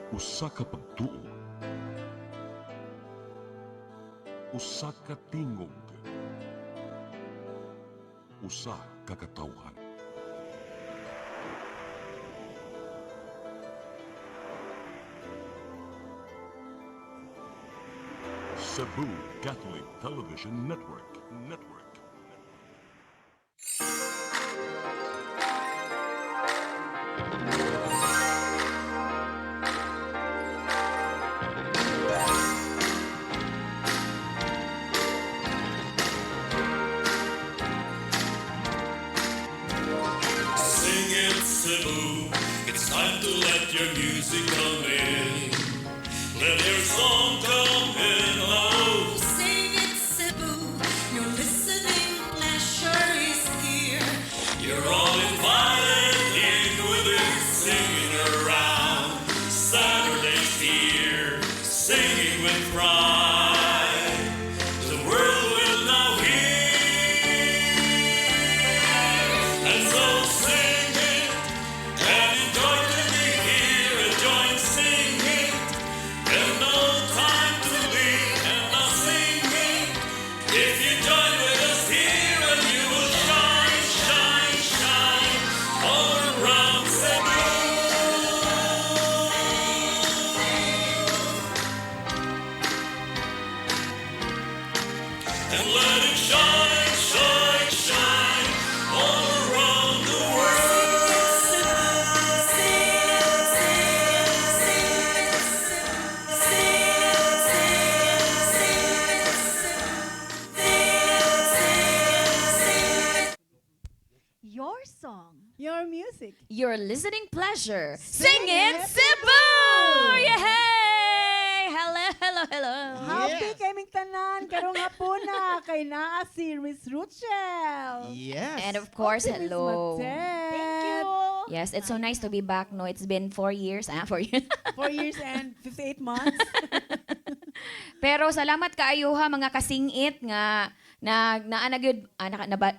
Usa ka pagtuo, usa ka tingog, usa ka katawhan. Cebu Catholic Television Network. Sing it, Cebu. It's time to let your music come in. Let your song come in loud. Sing it, Cebu. Your listening pleasure is here. You're all invited in with it, singing around. Saturday's here, singing with pride. The world will now hear. And so sing it, and enjoy to be here, and join singing. And no time to leave, and now singing. If you join with us here, and you will shine, shine, shine all around Cebu. And let it shine, shine, shine all around the world. Your song. Your music. Your listening pleasure. Sing it, Cebu! Yay! Hello. Happy kaming tanan karong hapuna kay naa si Miss Ruchel. Yes. And of course, Si Miss hello. Matet. Thank you. Yes, it's so nice to be back. No, it's been 4 years. 4 years. 4 years and 58 months. Pero salamat kaayo ha mga kasingit nga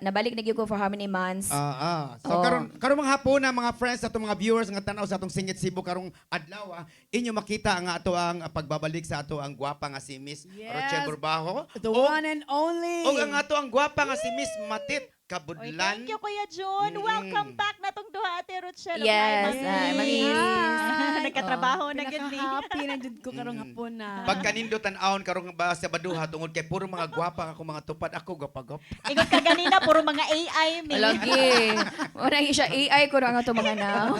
nabalik na gyud ko for how many months. So Oh. karon mga hapon na mga friends atong mga viewers nga tanaw sa atong Singit Cebu karong adlaw inyo makita nga ato ang pagbabalik sa ato ang gwapa nga si Miss Yes. Rochelle Burbajo. The one and only. O ang ato ang gwapa nga si Miss Matit Oy, Kabudlan. thank you, Kuya Jun. Welcome back na tong duha, Ate Rochelle. Yes, Yes. Hi. Nagkatrabaho na gid ni. Pinaka-happy na jud ko karong hapuna. Pagkanindo tan-awon karong ba sa baduha tungod kay puro mga gwapa ako mga tupad ako gapagop. Ingon ka ganina, puro mga AI, mi. Lagi. Wala siya AI ko nga to mga now.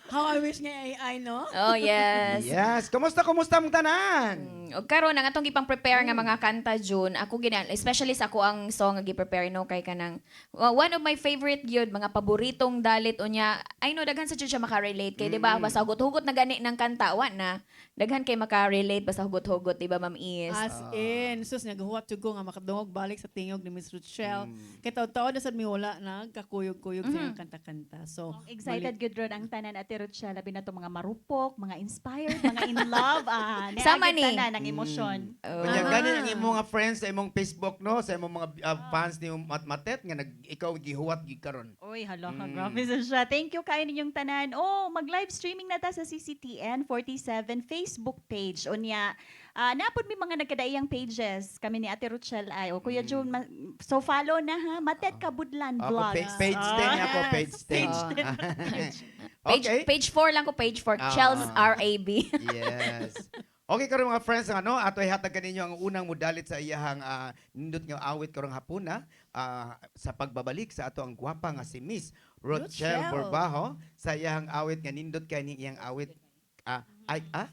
How I wish nga AI, no? Oh, yes. Yes, kumusta mong tanan? Og karon ang atong gipang prepare nga mga kanta June, ako ginan, especially sa ako ang song nga gi-prepare no kay kanang one of my favorite gyud mga paboritong dalit unya. I know daghan sa jud siya maka-relate kay di ba basta hugot-hugot na gani ng kanta wa na. Daghan kay maka-relate basta hugot-hugot di ba Ma'am Is? As in, sus nagahuwat jud ko nga makadungog balik sa tingog ni Miss Rochelle. Kay taw-taw na sad mi wala na kakuyog-kuyog sa iyang kanta-kanta. So, Excited good ron ang tanan, Ate Rochelle. Labi na to mga marupok, mga inspired, mga in love. Sama Niagit ni. tanan ang emosyon. Kunya gani ang imong mga friends sa imong Facebook no, sa imong mga fans ni Matet nga ikaw gihuwat gid karon. Uy, hala ka, grabe sa siya. Thank you kayo ninyong tanan. Oh, mag-live streaming na ta sa CCTN 47 Facebook page. Unya, napod mi mga nagkadaiyang pages kami ni Ate Rochelle ay. O Kuya June, so follow na ha. Matet Kabudlan Ako Vlogs. page 10 ako, yes. page 10. Page 4 lang ko, page 4. Chels RAB. Yes. Okay karon mga friends ano ato ihatag kaninyo ang unang modalit sa iyahang nindot nga awit karong hapuna sa pagbabalik sa ato ang gwapa nga si Miss Rochelle Rochelle. Burbajo sa iyahang awit nga nindot kay ning iyang awit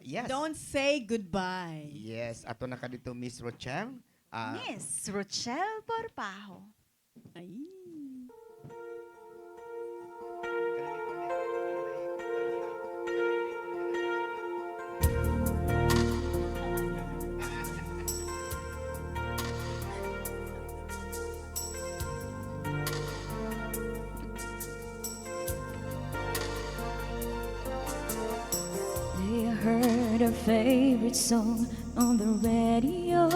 yes. don't say goodbye. Yes, ato na kadito Miss Rochelle. Miss Rochelle Borpajo. Ay. They heard a favorite song on the radio.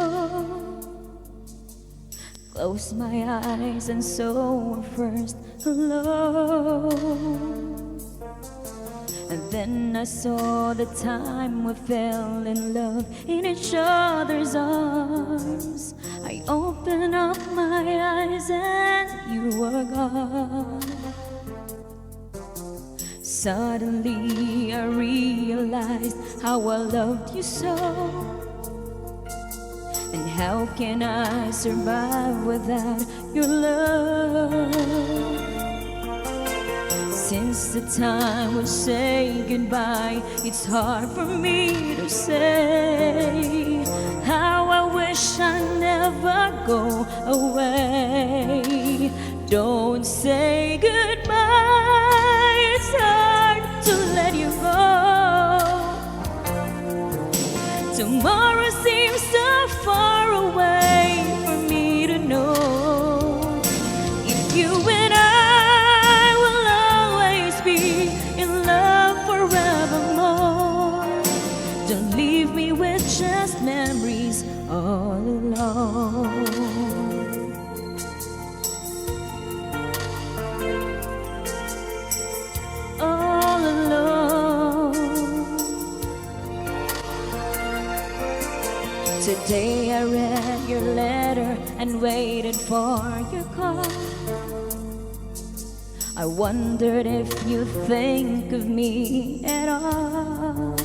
Closed my eyes and saw her first hello. And then I saw the time we fell in love in each other's arms. I opened up my eyes and you were gone. Suddenly I realized how I loved you so. And how can I survive without your love? Since the time we say goodbye, it's hard for me to say how I wish I never go away. Don't say goodbye, it's hard to let you go. Tomorrow seems so far away for me to know if you and I will always be in love forevermore. Don't leave me with just memories all alone. All alone. Today I read your letter and waited for your call. I wondered if you think of me at all.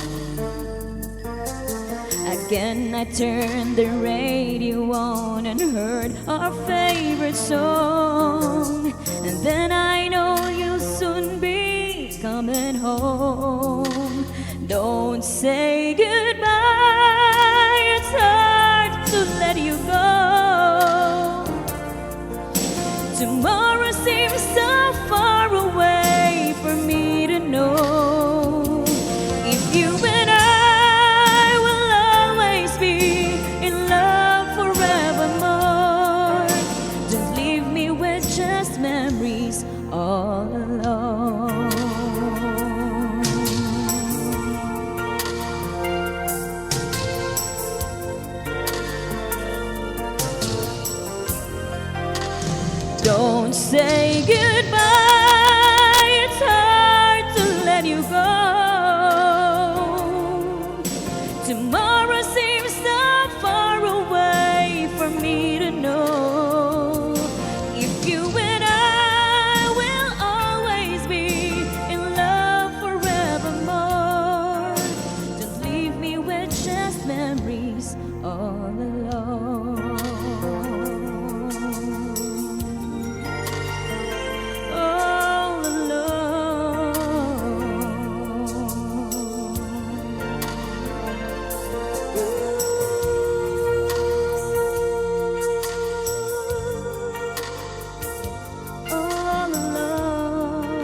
Again I turned the radio on and heard our favorite song. And then I know you'll soon be coming home. Don't say goodbye, it's hard to let you go. Tomorrow seems so far away for me to know if you and I will always be in love forevermore. Don't leave me with just memories all alone. Don't say goodbye, it's hard to let you go. Tomorrow seems so far away for me to know if you and I will always be in love forevermore. Don't leave me with just memories all alone. All alone. All alone.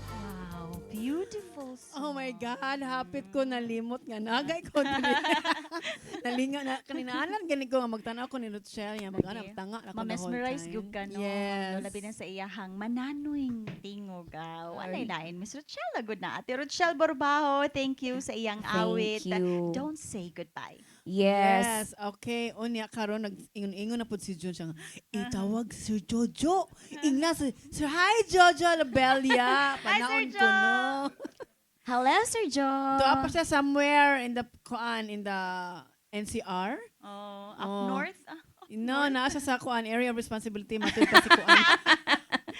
Wow, beautiful song. Oh my God, hapit ko nalimot nga nagay ko dili. Nalinga na kaninanan gani ko nga magtanaw ko ni Rochelle nga magana Okay. tanga ako the whole Ma-mesmerize time. gyud ka no. Yes. Labi na sa iyahang mananoing tingog. Walay lain Miss Rochelle good na. Ate Rochelle Borbaho, thank you sa iyang awit. Thank you. Don't say goodbye. Yes. Okay. Unya karon nag-ingon-ingon na pud si Jun siya nga, itawag si Sir Jojo. Ingna si Sir, hi Jojo Labelia. Panaon ko Jo. no. Hello, Sir Joe. Doa pa siya somewhere in the NCR. Oh, up Oh. north. No, naa siya sa kuan area of responsibility matud pa si kuan.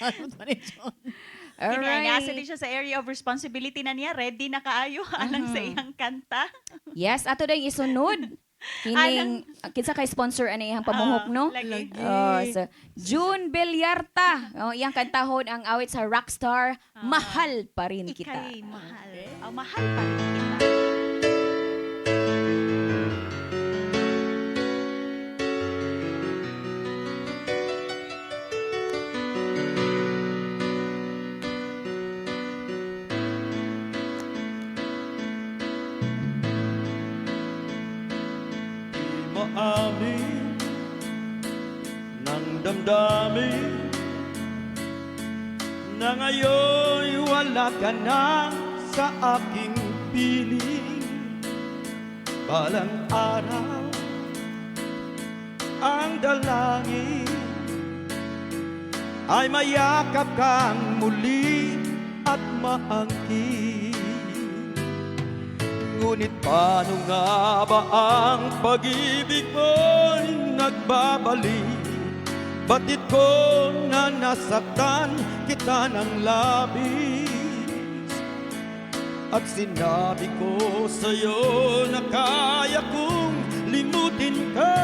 Ano ba ni John? Kaya nasa din siya sa area of responsibility na niya. Ready na kaayo alang sa iyang kanta. Yes, ato daw yung isunod. Kining, kinsa kay sponsor ano iyang pamuhok, no? Lagi. Oh, so, June Bellarta. Oh, iyang kantahon ang awit sa Rockstar, Mahal pa rin kita. Ika'y mahal. Mahal pa rin kita. Maamin ng damdamin na ngayon'y wala ka na sa aking piling. Balang araw ang dalangin ay mayakap kang muli at maangkin. Ngunit paano nga ba ang pag-ibig mo'y nagbabalik? Batid ko na nasaktan kita ng labis, at sinabi ko sa'yo na kaya kong limutin ka.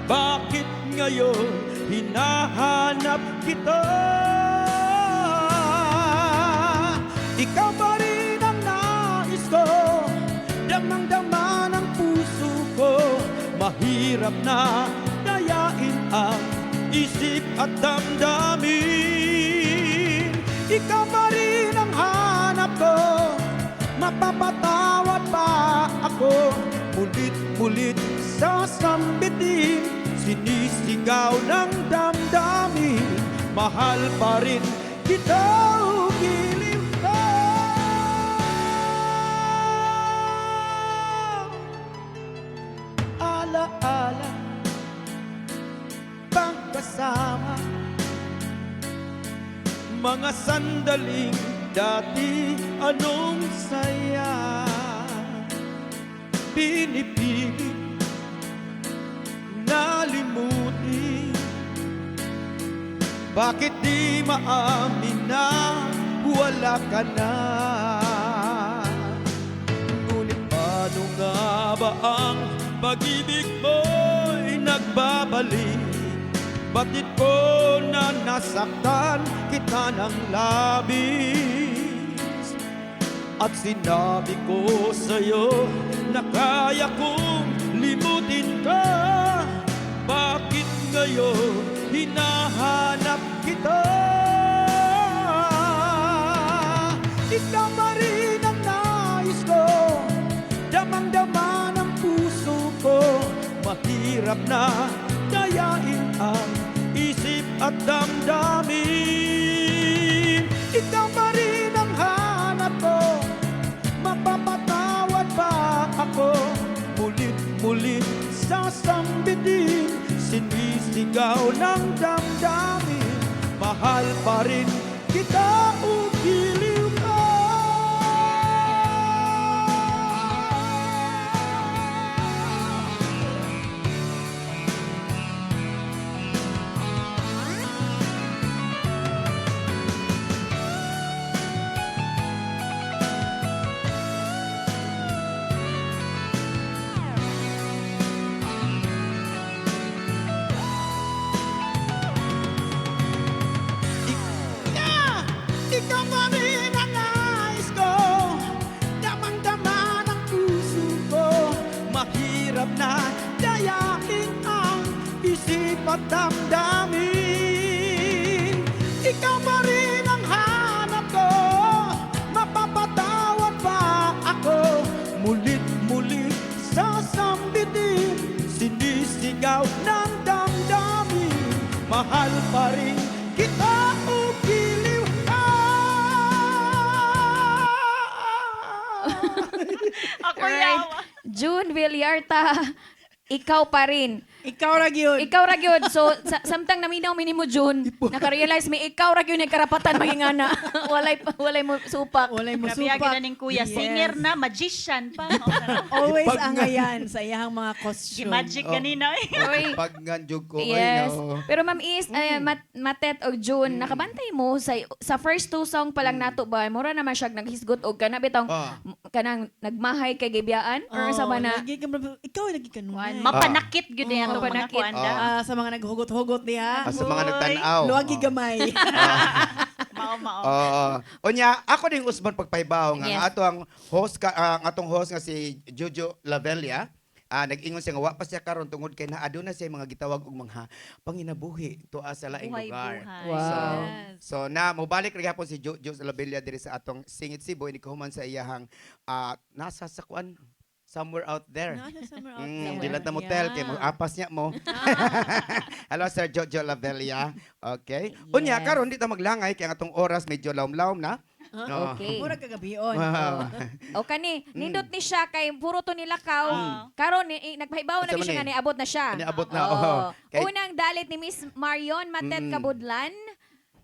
Bakit ngayon hinahanap kita? Ikaw pa rin ang nais ko, damang-dama ng puso ko. Mahirap na dayain ang isip at damdamin. Ikaw pa rin ang hanap ko, mapapatawad ba ako? Ulit-ulit sasambitin, sinisigaw ng damdamin. Mahal pa rin kita, giliw ka. Ala-ala pagkasama, mga sandaling dati anong saya. Pinipili nalimutin, bakit di maamin na wala ka na? Ngunit paano nga ba ang pag-ibig mo'y nagbabalik? Batid ko na nasaktan kita ng labis, at sinabi ko sa'yo na kaya kong limutin ka. Bakit ngayon hinahanap kita? Ikaw pa rin ang nais ko, damang-dama ng puso ko. Mahirap na dayain ang isip at damdamin. Ikaw pa rin ang hanap ko, mapapatawad ba ako? Mulit-mulit sasambitin, sinisigaw ng damdamin. Mahal pa rin kita, giliw ka. Ikaw pa rin ang nais ko, damang-dama ng puso ko. Mahirap na dayain ang isip at damdamin. Ikaw pa rin ang hanap ko, mapapatawad ba ako? Mulit-mulit sasambitin, sinisigaw ng damdamin. Mahal pa rin kita, giliw ka. Ako Alright. yawa. June Villarta, ikaw pa rin. Ikaw ra gyud. Ikaw ra gyud. So samtang naminaw minimo June, naka-realize may ikaw ra gyud may karapatan magingana. walay mo supak. Walay mo Grabe supak. agad ning kuya. Yes. Singer na, magician pa. Always Pag ang nga- ayan sa iyang mga costume. Magic ganina eh. Oy. Pag nganjog ko, Yes. ay no. Pero Ma'am Is, Matet o June, nakabantay mo sa first two song pa lang nato ba? Mura naman siya naghisgot og kana bitong Ah. kanang nagmahay kay gibiyaan or sa ba na Lagi ka, ikaw lagi ka nun. Mapanakit gyud yan Oo, mga mapanakit. kuanda. Sa mga naghugot-hugot diha. Sa mga nagtanaw. Luwagi gamay. Mao. Onya, ako ding usban pagpaybaw nga Yes. ang atong host ang atong host nga si Jojo Lavelia. Nag-ingon siya nga wa pa siya karon tungod kay naaduna siya mga gitawag og mga panginabuhi tuwa sa laing lugar. Wow. So na mobalik ra gyapon si Jojo Lavelia diri sa atong Singit Cebu ini kahuman sa iyahang nasa sa kuan somewhere out there. Dilat na motel kay mo apas niya mo. Hello Sir Jojo Lavelia. Okay. Unya Yes. karon di ta maglangay kay ang atong oras medyo lawom-lawom na. Oo. Okay. Mura kagabion. Wow. O kani, nindot ni siya kay puro to nilakaw. Karon nagpahibaw na Unsa siya man nga niabot na siya. Niabot na, Oo. oo. Kay- Unang dalit ni Miss Marion Matet Kabudlan,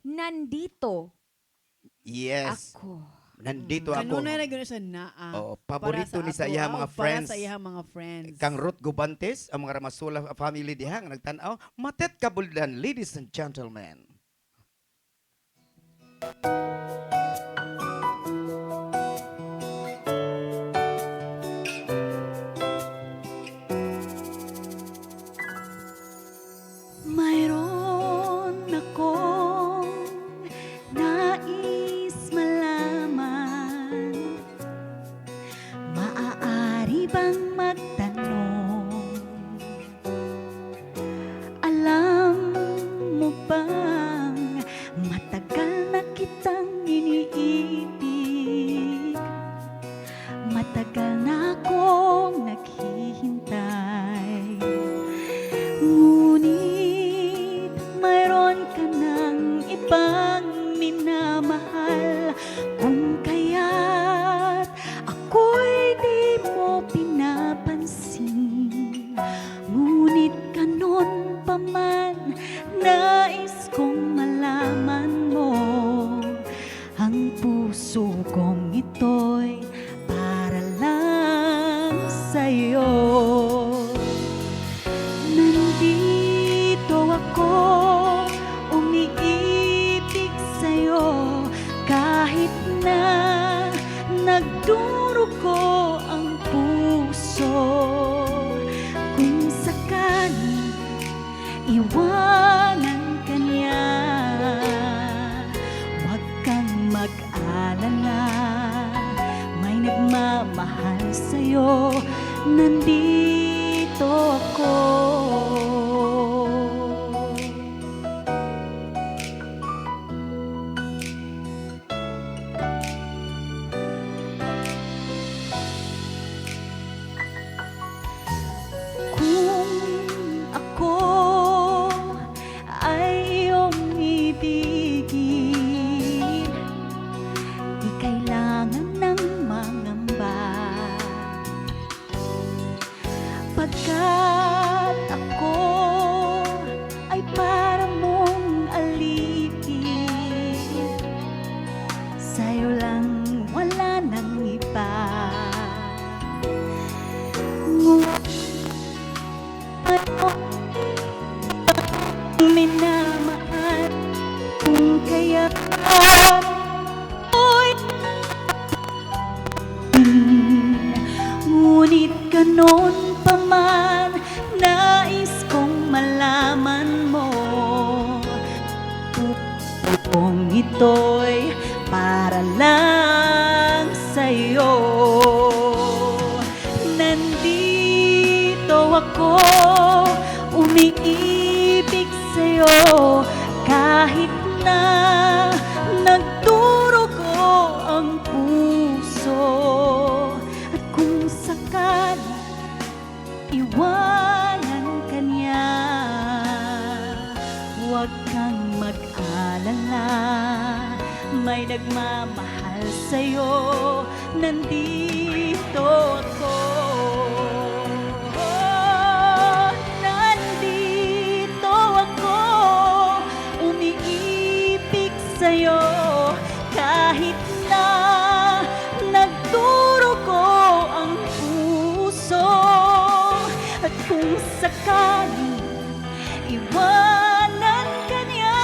nandito Yes. ako. Nandito ako. Kanunay na gano'n sa naa. Oo, paborito Para ni sa ako, iyang mga friends. Para sa iyang mga friends. Kang Ruth Gubantes, ang mga Ramasula family diha nga nagtan-aw, Matet Kabuldan, ladies and gentlemen. Mayroon akong nais malaman. Maaari bang magtanong? Alam mo bang matagal na kitang iniibig? Matagal na akong naghihintay. Ngunit mayroon ka ng ibang minamahal. Kung kaya't ako'y di mo pinapansin. Ngunit kanon pa man, nais kong malaman mo. Ang puso kong ito'y para lang sa'yo. Nandito ako, umiibig sa'yo, kahit na nagdurugo ang puso. Kung sakali iwanan ka niya, huwag kang mag-alala, may nagmamahal sa'yo, nandito ako. Kung ako ay iyong ibigin, di kailangan ng mangamba. Pagkat ako ay para mong alipin, sa'yo lang wala nang iba. Minamahal, kung kaya ako'y ngunit ganon pa man, nais kong malaman mo. Kung ito'y para lang sa'yo. Nandito ako, umiibig sa'yo, kahit na nagdurugo ang puso. At kung sakali iwanan ka niya, huwag kang mag-alala, may nagmamahal sa'yo, nandito ako. Nandito ako, umiibig sa'yo, kahit na nagdurugo ang puso. At kung sakali iwanan ka niya,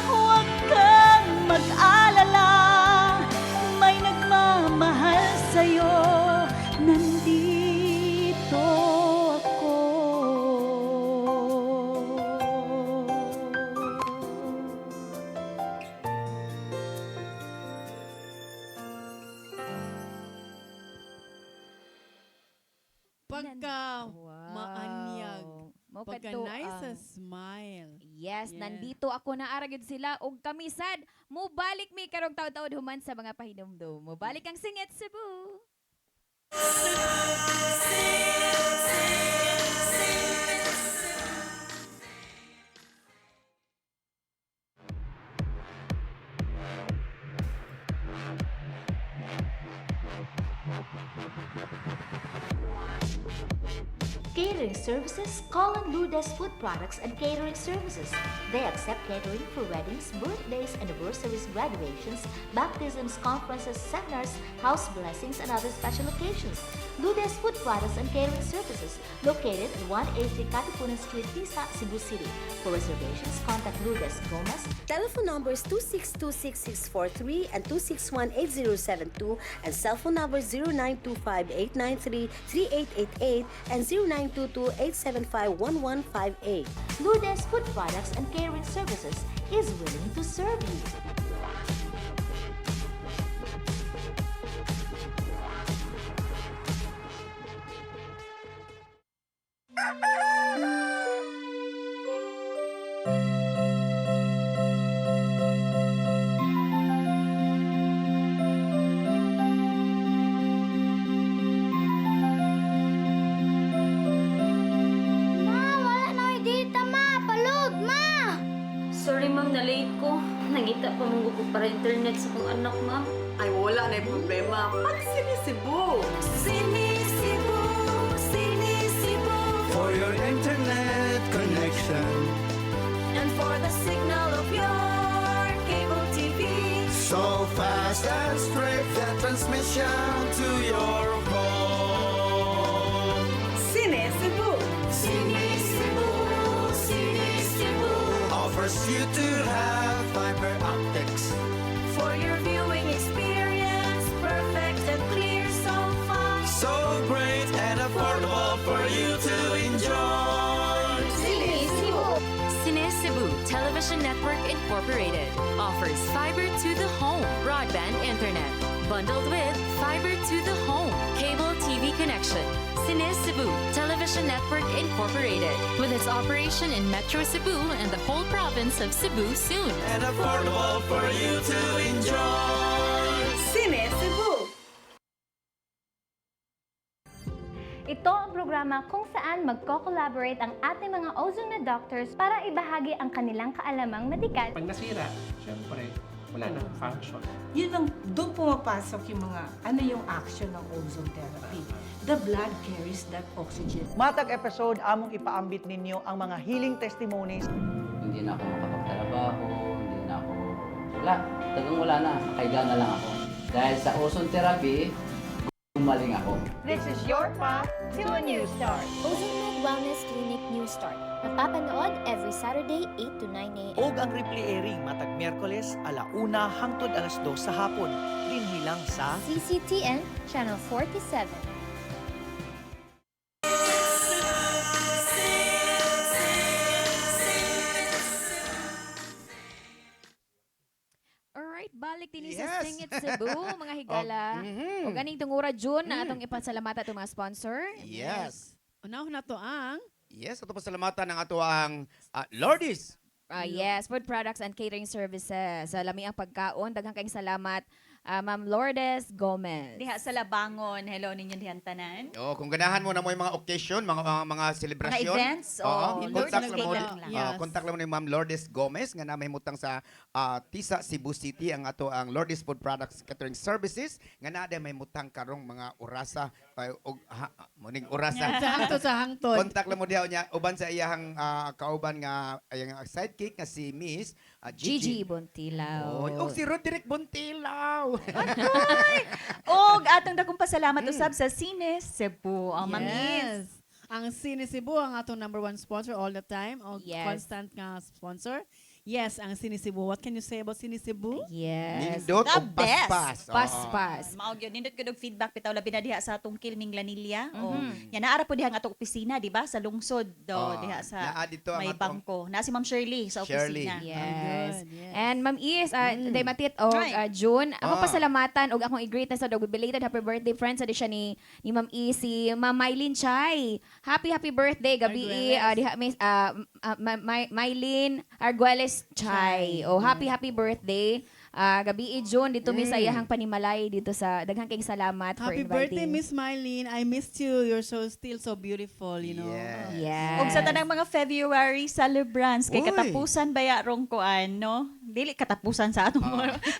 huwag kang mag-alala, may nagmamahal sa'yo, nandito ako. Pagka maanyag. Mo Pagka kadto, nice ah. a smile. Yes, Yeah. nandito ako na aragid sila og kamisad. Mubalik mi karong taud-taud human sa mga pahinomdom. Mubalik ang Singit Cebu. Catering services, call on Lourdes Food Products and Catering Services. They accept catering for weddings, birthdays, anniversaries, graduations, baptisms, conferences, seminars, house blessings, and other special occasions. Lourdes Food Products and Catering Services, located at 183 Katipunan Street, Tisa, Cebu City. For reservations, contact Lourdes Gomez. Telephone numbers 2626643 and 2618072 and cell phone numbers 0925-893-3888 and 0922-875-1158. Lourdes Food Products and Catering Services is willing to serve you. Sorry ma'am, na-late ko. Nangita pa mong gusto para internet sa kong anak ma'am. Ay, wala na yung problema. Pag sinisibo. Sinisibo, sinisibo. For your internet connection, And for the signal of your cable TV. so fast and straight, the transmission to your home. Sinisibo. Sinisibo, sinisibo. Offers you to have fiber optics. For your viewing experience, perfect and clear so fast. So great and affordable for you to enjoy. Sinisibo. Cine Cebu Television Network Incorporated offers fiber to the home broadband internet bundled with fiber to the home cable TV connection. Cine Cebu Television Network Incorporated with its operation in Metro Cebu and the whole province of Cebu soon. And affordable for you to enjoy. Sinisibo. Ito ang programa kung saan magko-collaborate ang ating mga ozone na doctors para ibahagi ang kanilang kaalamang medikal. Pag nasira, syempre, wala nang function. Yun ang, doon pumapasok yung mga, ano yung action ng ozone therapy. The blood carries that oxygen. Matag episode, among ipaambit ninyo ang mga healing testimonies. Hindi na ako makapagtrabaho, hindi na ako... wala na, kaiga na lang ako. Dahil sa ozone therapy, gumaling ako. This is your path to a new start. Ozone Wellness Clinic New Start. Napapanood every Saturday 8 to 9 a.m. Og ang replay airing matag Miyerkules, 1:00 hangtod 2:00 sa hapon. Dinhilang sa CCTN Channel 47. Alright, balik din sa Yes. Singit Cebu, mga higala. Mhm. O ganing tungura June na atong ipasalamata itong mga sponsor. Yes. Unahon na to ang Yes, ito pasalamatan ng ato ang Lordies. Yes, food products and catering services. Sa lami ang pagkaon, daghang kayong salamat. Ma'am Lourdes Gomez. Diha sa Labangon. Hello ninyo dihan tanan. Oh, kung ganahan mo na mo yung mga occasion, mga celebration. Mga events, Oo, Lourdes contact lang mo, catering lang. Yes. contact lang mo ni Ma'am Lourdes Gomez nga na mahimutang sa Tisa, Cebu City ang ato ang Lourdes Food Products Catering Services nga na may mahimutang karong mga orasa og muning orasa. sa hangtod sa hangtod. Contact lang mo diha niya uban sa iyang kauban nga iyang sidekick nga si Miss Gigi Gigi. Buntilaw. Oh, si Roderick Buntilaw. Og atong dakong pasalamat usab sa Cine Cebu. Ang mangis. Yes. Ang Cine Cebu ang atong #1 sponsor all the time. O Yes. constant nga sponsor. Yes, ang Cine Cebu. What can you say about Cine Cebu? Yes. Nindot The o paspas. Oo. Paspas. Mao gyud nindot gud og feedback bitaw labi na diha sa tungkil ning Lanilla. O Mhm. yan naara po diha nga atong opisina, di ba? Sa lungsod do Oo. diha sa Naa dito ang may atong- bangko. Na si Ma'am Shirley sa Shirley. opisina. Yes. Good, yes. And Ma'am Is, Day Matit o Right. June, ako Ah. pasalamatan og akong i-greet na sa dog belated happy birthday friends sa siya ni Ma'am Is, si Ma'am Mylene Chay. Happy birthday gabi Arguelles. diha Miss Mylene Arguelles Chay. Oh, happy birthday. gabi June dito mi sa iyahang panimalay dito sa daghang kayong salamat for Happy inviting. birthday, Miss Mylene. I missed you. You're still so beautiful, you know. Yes. Ug sa tanang mga February celebrants kay Uy. katapusan baya rong kuan no. Dili katapusan sa atong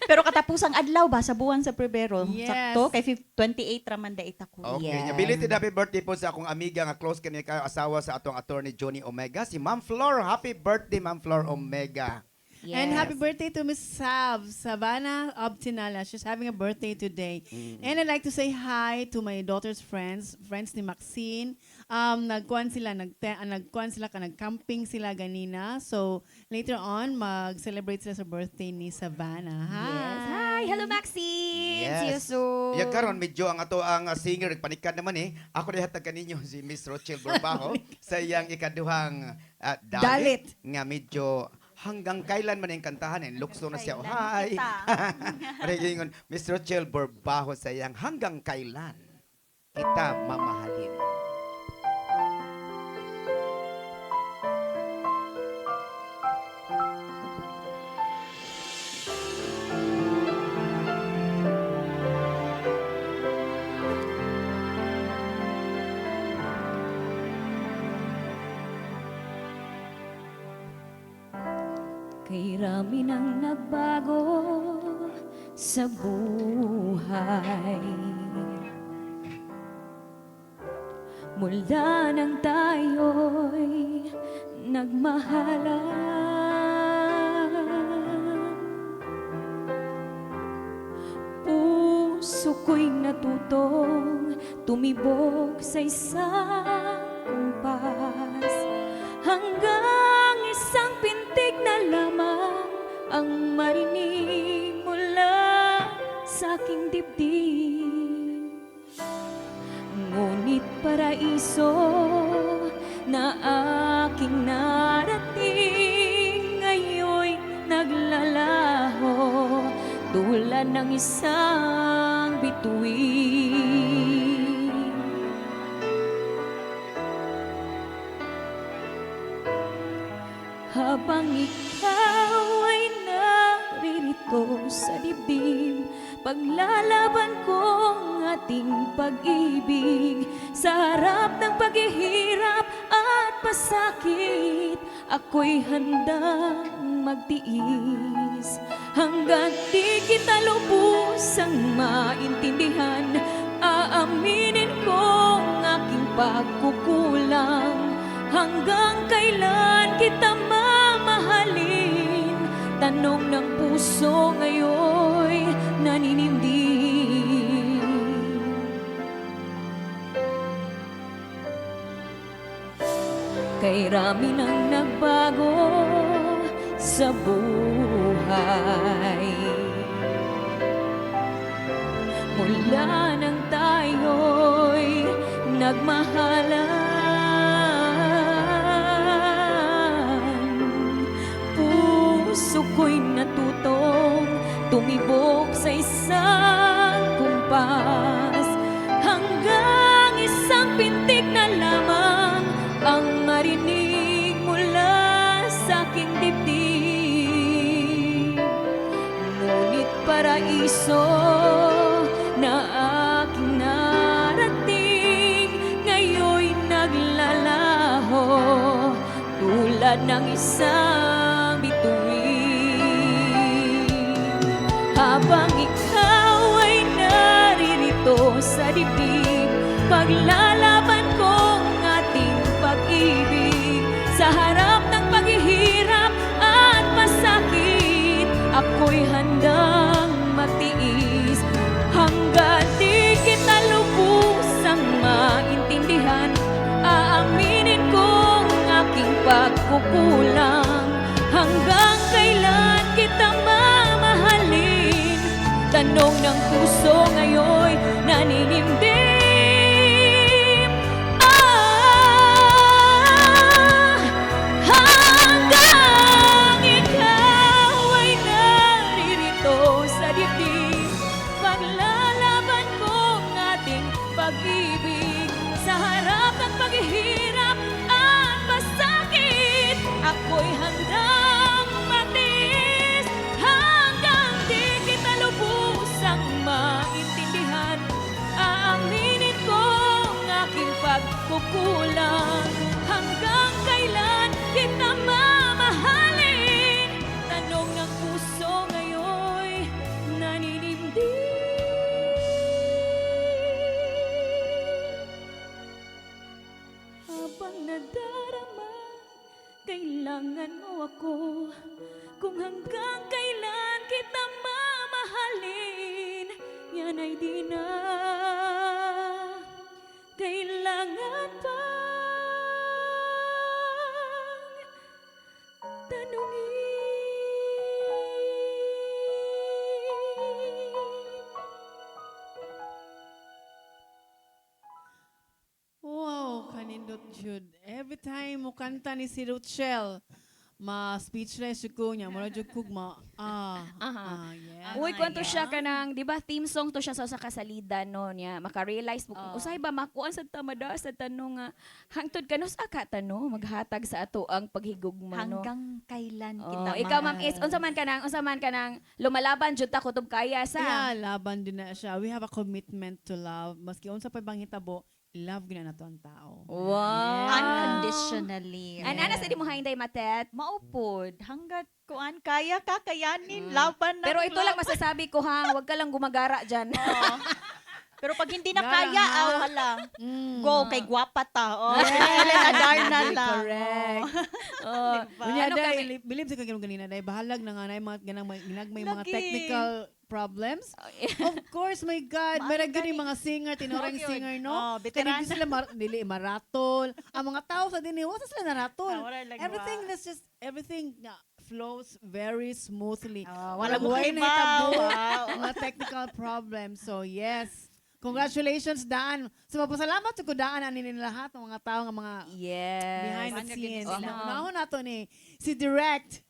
pero katapusang adlaw ba sa buwan sa Pebrero. Yes. Sakto kay 28 ra man da ita ko. Okay, Yes. belated happy birthday po sa akong amiga nga close kami kayo asawa sa atong attorney Johnny Omega, si Ma'am Flor. Happy birthday, Ma'am Flor Omega. Yes. And happy birthday to Miss Savannah Obtinala. She's having a birthday today. And I'd like to say hi to my daughter's friends ni Maxine. Nagkuan sila, nag-camping sila ganina. So, later on, mag-celebrate sila sa birthday ni Savannah. Hi! Yes. Hi, hello Maxine. See you soon. Yung karon medyo ang ato ang singer panikad naman Ako dihatag kaninyo si Miss Rochelle Borbajo sa iyang ikaduhang dalit nga medyo hanggang kailan man ang kantahan lukso na siya. Hi. Paregingon Miss Rochelle Borbajo sa iyang hanggang kailan kita mamahalin. Kay rami nang nagbago sa buhay. Mula nang tayo'y nagmahalan, puso ko'y natutong tumibok sa isang kumpas. Hanggang isang pintig na lamang ang marinig mula sa aking dibdib. Ngunit paraiso na aking narating ngayon'y naglalaho tulad ng isang bituin. Habang ikaw ay naririto sa dibdib, paglalaban ko ang ating pag-ibig. Sa harap ng paghihirap at pasakit, ako'y handang magtiis. Hanggang di kita lubusang maintindihan, aaminin ko ang aking pagkukulang. Hanggang kailan kita mamahalin? Tanong ng puso ngayon'y naninindig. Kay rami nang nagbago sa buhay. Mula nang tayo'y nagmahalan, puso ko'y natutong tumibok sa isang kumpas. Hanggang isang pintig na lamang ang marinig mula sa aking dibdib. Ngunit paraiso na aking narating ngayon'y naglalaho tulad ng isang bituin. Habang ikaw ay naririto sa dibdib, paglalaban ko ang ating pag-ibig. Sa harap ng paghihirap at masakit, ako'y handang magtiis. Hanggang di kita lubusang maintindihan, aaminin ko ang aking pagkukulang. Hanggang kailan kita mamahalin? Tanong ng puso ngayon'y naninindim. Hanggang ikaw ay naririto sa dibdib, paglalaban ko ang ating pag-ibig. Sa harap ng paghihirap at masakit, ako'y handang matiis. Hanggang di kailangan mo ako. Kung hanggang kailan kita mamahalin, yan ay di na kailangan pang tanungin. Wow, kanindot Jude. Every time mo kanta ni si Rochelle, ma-speechless ko niya. Mura Jude kugma. Yeah. Uy, kung to siya ka ng, di ba, theme song to siya sa kasalidan, no, niya, maka-realize mo, usay ba, makuan sa tamada, sa tanong nga, hangtod ka, no, sa tano, maghatag sa ato ang paghigugma, no. Hanggang kailan kita Ikaw, Ma'am Ace, unsa man ka nang lumalaban, jud ta kutob kaya sa. Yeah, laban din na siya. We have a commitment to love. Maski unsa pa bang hitabo, love gina na to ang tao. Wow. Unconditionally. And ana sa di mo hinday matet. Maupod. Hanggat kuan kaya kakayanin. Laban na. Pero ito lang masasabi ko ha, wag ka lang gumagara dyan. Pero pag hindi na kaya, wala. Mm. Go, kay gwapa ta. Elena Darna lang. Correct. Diba? Unya Ano day, kami- believe sa kagano ganina day bahalag na nga na mga may mga Lagi. technical problems. Of course, my God, may gani mga singer, tinoreng singer, no? veteran. Kaya hindi sila dili maratol. Ang mga tao sa dinhi, wala sila naratol. wala lang Everything flows very smoothly. wala mo way kaibaw. nahitabo, Wow. mga technical problems. So, yes. Congratulations, Daan. So, mapasalamat ko Daan ani nila lahat ng mga tao ng mga behind the scenes. Nauna nato ni si Direct.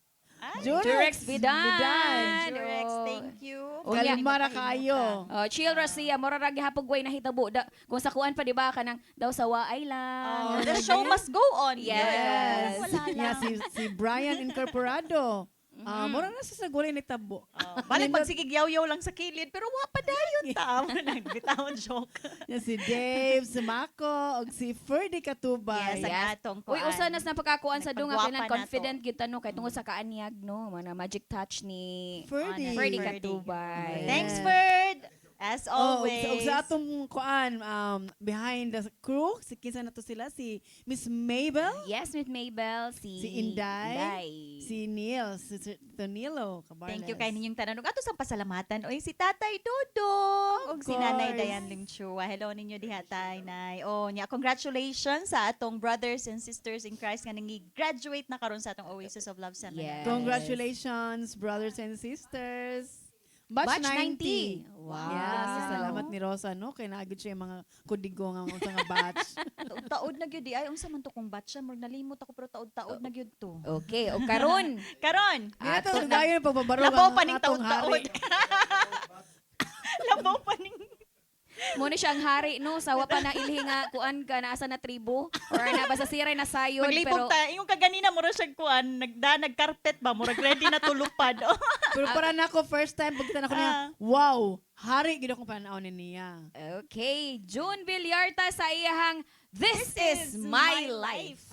Jurex Bidan. Jurex, thank you. Kalma na kayo. Chill ra siya, mura ra gihapon way nahitabo da. Kung sa kuan pa di ba kanang daw sa waay lang. The show must go on. Yes. Wala Yeah, lang. si Brian Incorporado. Mura na siya sa gulay ni Tabo. Balik magsigig yaw-yaw lang sa kilid, pero wapa dayon ta. Nagbitawon joke. Yan si Dave, si Mako, og si Ferdy Katubay. Yes, ang atong Uy, kuan. usa nas napakakuan sa dunga Nagpagwapa kailan na to. confident gyud tanong kay tungod sa kaanyag no, mana magic touch ni Ferdy. Ferdy Katubay. Thanks, Ferd. As always. Og sa atong kuan, behind the crew, si kinsa na to sila, si Miss Mabel, Yes, Miss Mabel, si Inday, si Neil, si Tonilo, Cabarles. Thank you kay ninyong tanan. Ato sang pasalamatan. Oy, si Tatay Dudong. Og si Nanay course. Dayan Limchua. Hello ninyo diha, Tay, Nay. Oh, nya congratulations sa atong brothers and sisters in Christ nga graduate na karon sa atong Oasis of Love Seminar. Yes. Congratulations, brothers and sisters. Batch 90. Wow. Yes, salamat ni Rosa, no? Kaya naagad siya yung mga kudigo nga unsa nga batch. Taod na gyud di ay unsa man to kung batch siya, murag nalimot ako pero taod na gyud to. Okay, o karon. Karon, Ito, gayon pagbabaro labaw ang pa ning atong taod-taod. hari. Labaw pa ning Mo ni siyang hari no, sawa pa na ilhi nga kuan ka na asa na tribo or na ba sa siray na sayod maglibog pero ta. Ingon ka ganina mura siya kuan, nagcarpet ba, murag ready na tulupad. Pero para na ako, first time, pagkita na ko niya, wow, hari, gina kong panahon niya. Okay, June Villarta sa iyahang This is My Life.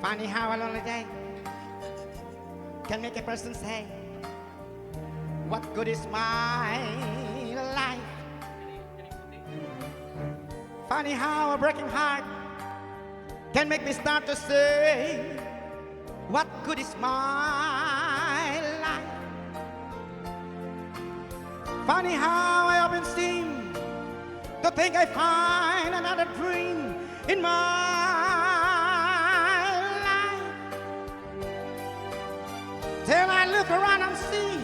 Funny how a lonely day can make a person say, what good is my life? Funny how a breaking heart can make me start to say, what good is my life? Funny how I often seem to think I find another dream in my till I look around and see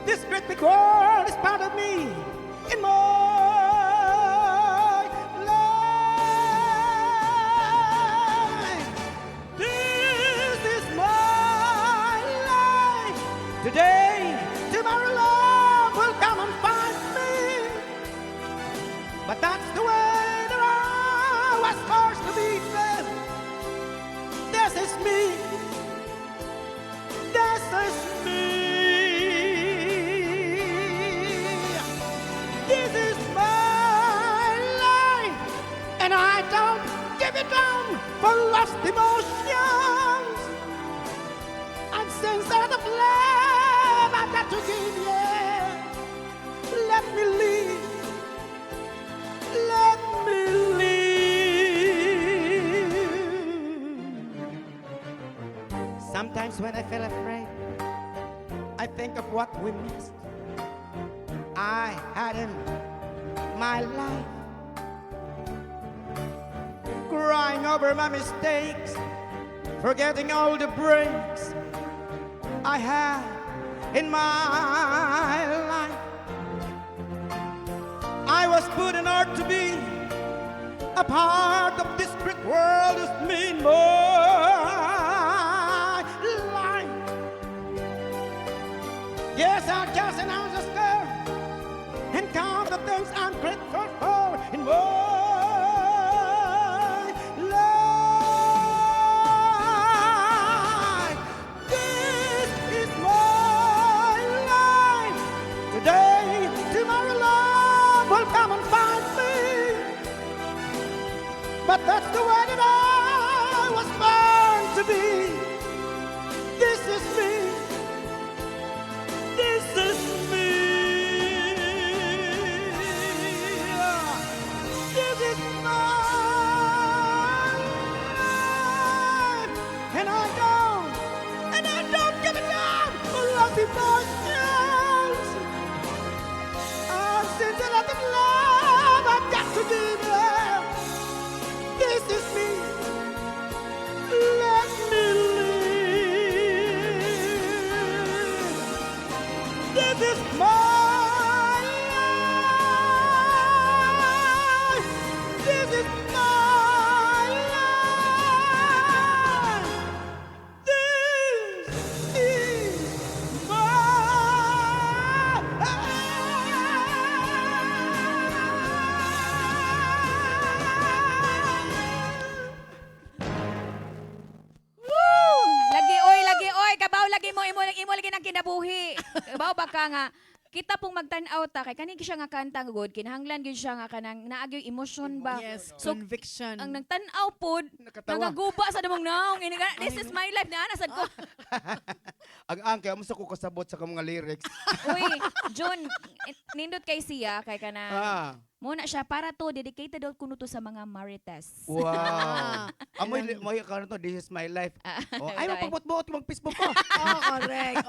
this great big world is part of me in my life. This is my life. Today, tomorrow, love will come and find me. But that's the way that I was forced to be. This is me. This is me. This is my life, and I don't give it down for lost emotions. And since out of love, I've got to give you when I feel afraid, I think of what we missed. I had in my life, crying over my mistakes, forgetting all the breaks I had in my life. I was put on earth to be a part of this great world is me in my life. Yes, I just announced a stir and count the things I'm grateful for in my life. This is my life. Today, tomorrow, love will come and find me. But that's the way that I was born to be. This is me. This is me. This is my life. And I don't give it up for loving myself. Since I love in love, I've got to be there. This is me. Let me live. This is my life. This is my life. This is my Lagi oy, kabaw lagi mo imo lagi nang kinabuhi. Kabaw baka nga kita pong magtan-aw ta kay kani siya nga kanta good kinahanglan gyud siya nga kanang naagyo emosyon ba. Yes, So, conviction. ang nagtan-aw pod nagaguba sa damong naong ini this is my life na anasad ko. Ang kaya mo sa ko kasabot sa mga lyrics. Uy, John, nindot kay siya kay kana. Muna siya para to dedicated daw kuno to sa mga marites. Wow. Amoy ka to, this is my life. Ay, mapabot-bot mag Facebook ko. Correct.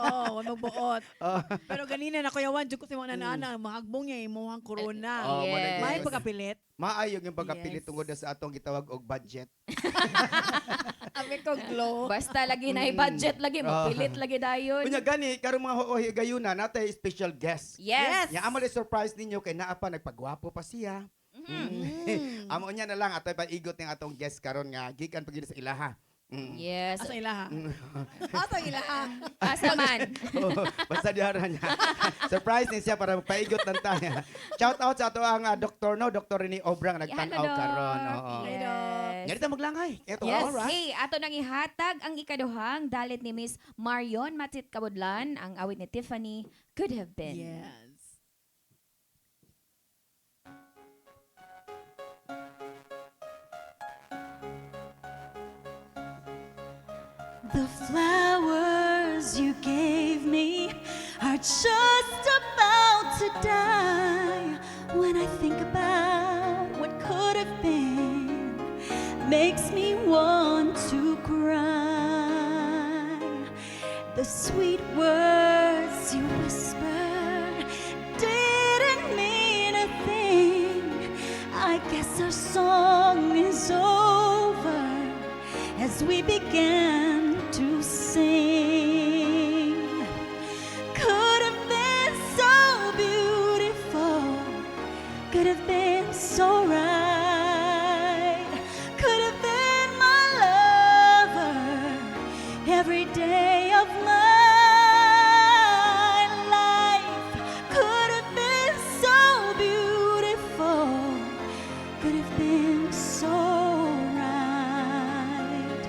Magbuot. Pero ganina na kuya Juan, jud ko si mga nana, mahagbong niya imong corona. Yes. May pagkapilit. Maayog yung pagkapilit tungod na sa atong gitawag og budget. Abi ko glow. Basta lagi na budget lagi mo pilit lagi dayon. Unya gani karong mga hoy gayuna natay special guest. Yes. Ya amo surprise ninyo kay naa pa nagpagwapo pa siya. Amo unya na lang atoy paigot ning atong guest karon nga gikan pagid sa ilaha. Yes. Asa ilaha? Asa ilaha? Asa man. Basta diara niya. Surprise ni siya para paigot lang tayo. Shout out sa ato ang doktor no, Dr. Rene Obrang nagtan-aw karon. Oo. Ganito maglangay. Ito Yes. alright. Hey, ato nang ihatag ang ikaduhang dalit ni Miss Marion Matit Kabudlan, ang awit ni Tiffany, Could Have Been. Yes. The flowers you gave me are just about to die. When I think about what could have been, makes me want to cry. The sweet words you whispered didn't mean a thing. I guess our song is over as we began to sing. Could have been so beautiful, could have been so right, could have been my lover every day of my life. Could have been so beautiful, could have been so right.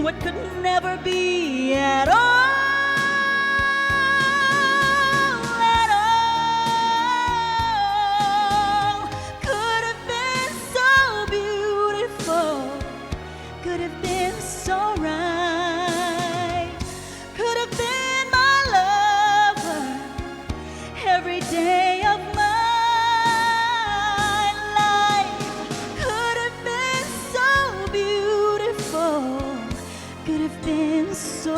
what could never be at all. At all. Could have been so beautiful. Could have been so right. Could have been my lover every day of my life. Could have been so beautiful. Could have been so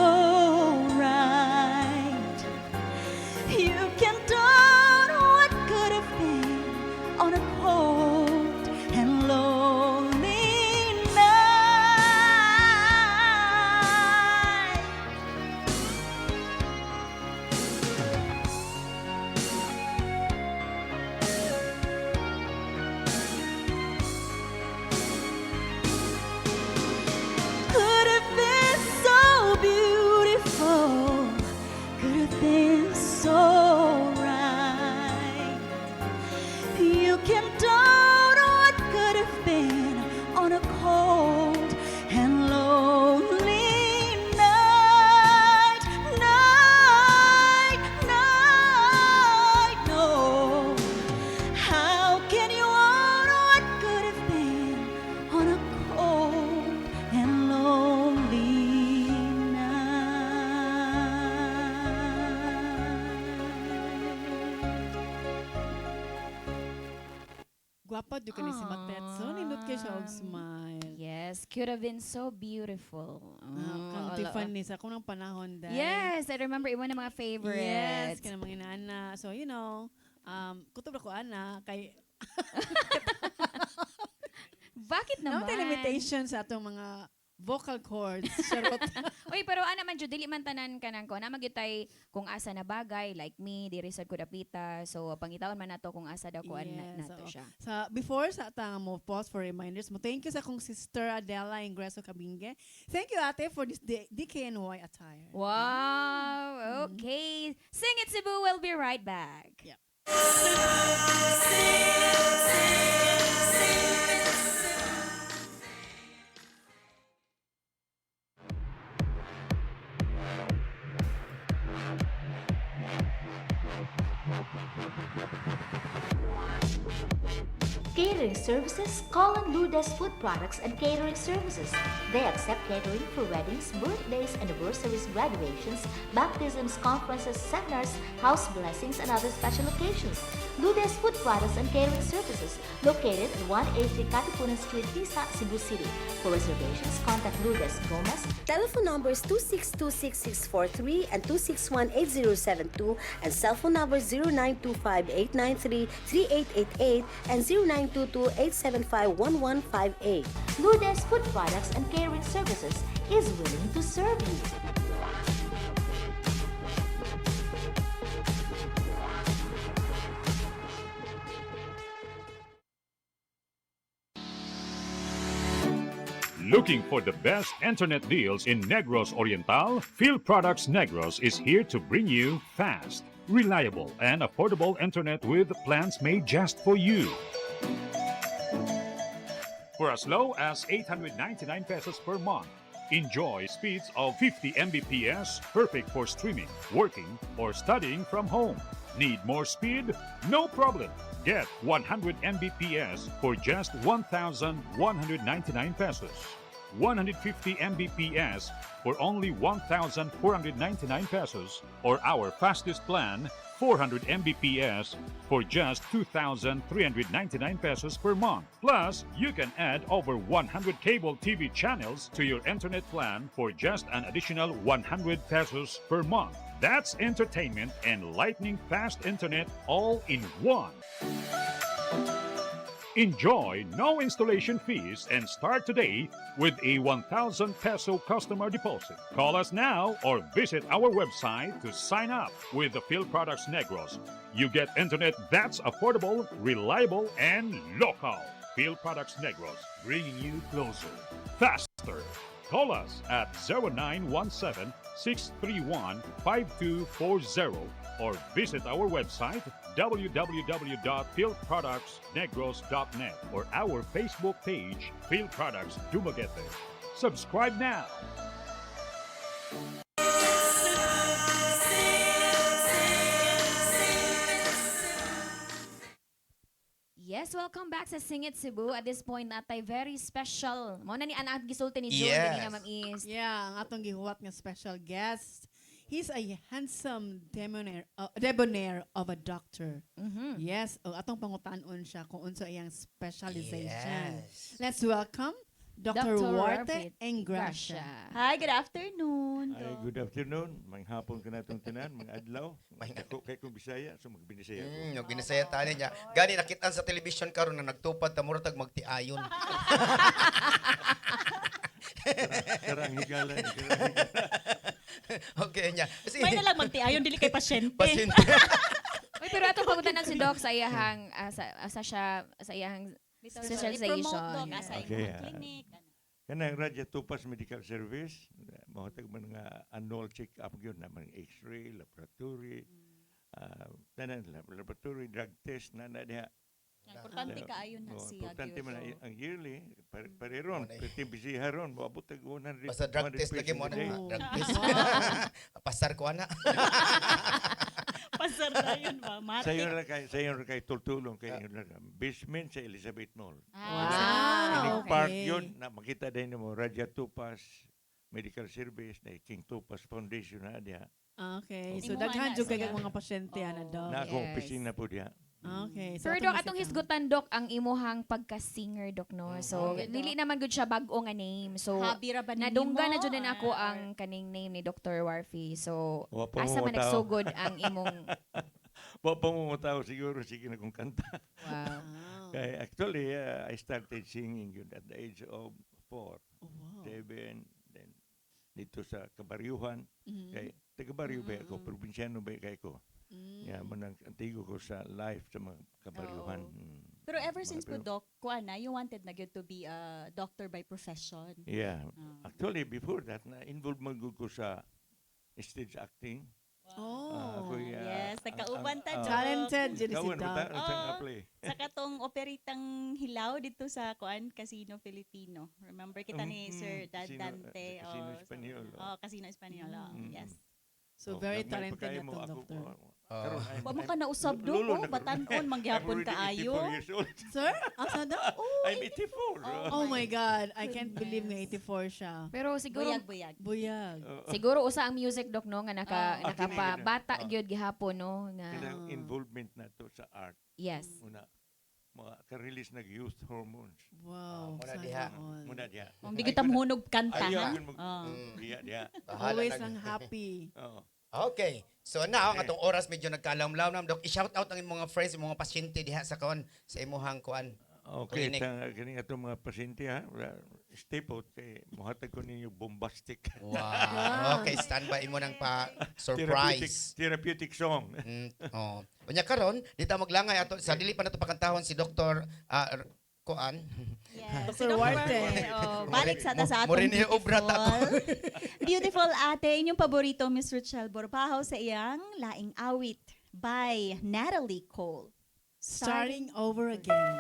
right. You can doubt what could have been on a cold and lonely night. Could have been so beautiful. Could have been so right. You can doubt what could have been on a cold and lonely night. Night, night, no. How can you want what could have been on a cold and lonely Gwapa do ka ni si Matetso. Nindot kayo siya og smile. Yes, could have been so beautiful. Kang Tiffany sa akong ng panahon dahil. Yes, I remember one of my favorites. Yes, kaya mga inaana. So, you know, kutob ako ana, kay Bakit naman? naman limitations sa atong mga vocal cords. Charot. Uy, pero ana man jud dili man tanan kanang ko na magyutay kung asa na bagay like me diri sa Kudapita. So pangitawon man nato kung asa daw ko nato oo. siya. Before sa atang mo pause for reminders mo, thank you sa akong sister Adela Ingreso Cabinge. Thank you ate for this DKNY attire. Wow. Okay. Sing it Cebu. We'll be right back. Yep. Catering services, call on Lourdes Food Products and Catering Services. They accept catering for weddings, birthdays, anniversaries, graduations, baptisms, conferences, seminars, house blessings, and other special occasions. Lourdes Food Products and Catering Services, located at 183 Katipunan Street, Tisa, Cebu City. For reservations, contact Lourdes Gomez. Telephone numbers 2626643 and 2618072 and cell phone numbers 0925-893-3888 and 0922-875-1158. Lourdes Food Products and Catering Services is willing to serve you. Looking for the best internet deals in Negros Oriental? Field Products Negros is here to bring you fast, reliable, and affordable internet with plans made just for you. For as low as 899 pesos per month, enjoy speeds of 50 Mbps, perfect for streaming, working, or studying from home. Need more speed? No problem. Get 100 Mbps for just 1,199 pesos. 150 Mbps for only 1,499 pesos, or our fastest plan, 400 Mbps for just 2,399 pesos per month. Plus, you can add over 100 cable TV channels to your internet plan for just an additional 100 pesos per month. That's entertainment and lightning fast internet all in one. Enjoy no installation fees and start today with a 1,000 peso customer deposit. Call us now or visit our website to sign up with the Field Products Negros. You get internet that's affordable, reliable, and local. Field Products Negros, bringing you closer, faster. Call us at 0917-631-5240 or visit our website www.fieldproductsnegros.net or our Facebook page, Field Products Dumaguete. Subscribe now. Yes, welcome back sa Sing It Cebu. At this point, natay very special. Mo na ni anak gisulti ni June, Yes. gani nga Ma'am Is. Yeah, ang atong gihuwat nga special guest. He's a handsome debonair of a doctor. Yes, o atong pangutanon siya kung unsa iyang specialization. Yes. Let's welcome Dr. Warte Engracia. Hi, good afternoon. Ay, good afternoon. Manghapon ka na itong tanan, mga adlaw. Ako kay kong Bisaya, so magbinisaya ko. Yung ginasaya tali niya. Gani nakitaan sa television karon na nagtupad ta murag magtiayon. Karang higala. Okay niya. Kasi May na lang magtiayon, dili kay pasyente. pasyente. Uy, pero atong pangutanan si Doc sa iyahang sa iyahang specialization. I-promote, Doc, asa Okay, yung clinic. Kanang Radya Tupas Medical Service, mahatag man nga annual check-up yun na mga x-ray, laboratory, tanan, laboratory, drug test, na diha. Importante kaayon na siya. Importante man ang yearly, pareron, petimbisiha ron, maabot tag 100. Basta drug 100 test lagi mo pesos a day. na. Drug test. Pasar ko ana. Pasar na yun ba? Matik. Sa iyo kay tultulong kay basement sa Elizabeth Mall. Wow. Park yun, na makita din mo, Radya Tupas Medical Service, na King Tupas Foundation na diha. Okay, Hindi so mo daghan ana jud kay siya. mga pasyente ana daw. Na akong Yes. opisina po diha. Okay. So Pero Doc, atong hisgutan, Doc, ang imuhang pagka-singer, Doc, no? So, Okay, dili Doc. naman good siya bago nga name. So, Habi ra ba nimo? nadungga na dyan din ako ang kaning name ni Dr. Warfi. So, Wa pa asa mo man tao. nagsugod ang imong... Wa pa mo tao siguro sige na kong kanta. Wow. Kay actually I started singing yun at the age of 4, 7, then dito sa Kabaryuhan. Kay taga Baryo ba ako, probinsyano ba kay ko. Yeah, man ang antigo ko sa life sa mga Kabaryuhan. Pero ever Mga since po, pero- Doc, kuana, you wanted na gyud to be a doctor by profession. Yeah. Actually before that na involved man gud ko sa stage acting. Oh. Yes, nagkauban ta, Doc. Talented jud si Kawan Doc. mo ta sa Oh. play. Sa katong operitang hilaw dito sa kuan Casino Filipino. Remember kita ni Sir Dad Dante. Casino Espanyol. Casino Espanyol. Yes. So very nagmay talented pagkain na mo, tong ako doctor. po, karon ay- Wa mo ka nausab, Doc. Lolo, Oh, batanon, mangyapon ka ayo. I'm already 84 years old. Sir, asa daw? I'm 84. Oh my God, I can't believe nga 84 siya. Pero siguro, Buyag. Buyag. siguro usa ang music, Doc, no? Nga Ah, nakapabata kini- gyud gihapon, no? Nga, Kinang involvement na to sa art. yes. Una, mga ka-release nag youth hormones. Wow. muna sana diha. all. Muna diya. Ang di kita hunog kanta, Ayaw ha? yun diya, diya. Always lang happy. Oo. Okay. So now ang atong oras medyo nagkalam-lam Dok. I-shout out ang imong mga friends, imong mga pasyente diha sa kon sa imong kuan. Okay, Clinic. kini atong mga pasyente ha. Stay put kay mohatag ko ninyo bombastic. Wow. Okay, standby mo nang pa surprise. Therapeutic song. Oh. Unya karon, dito maglangay ato sa dili pa nato pakantahon si Dr. Kuan. Yes. Dr. Warte. Balik sa ta sa atong Morini obra ta ko. beautiful ate, inyong paborito, Miss Rochelle Borbaho sa iyang Laing Awit by Natalie Cole. Starting over again.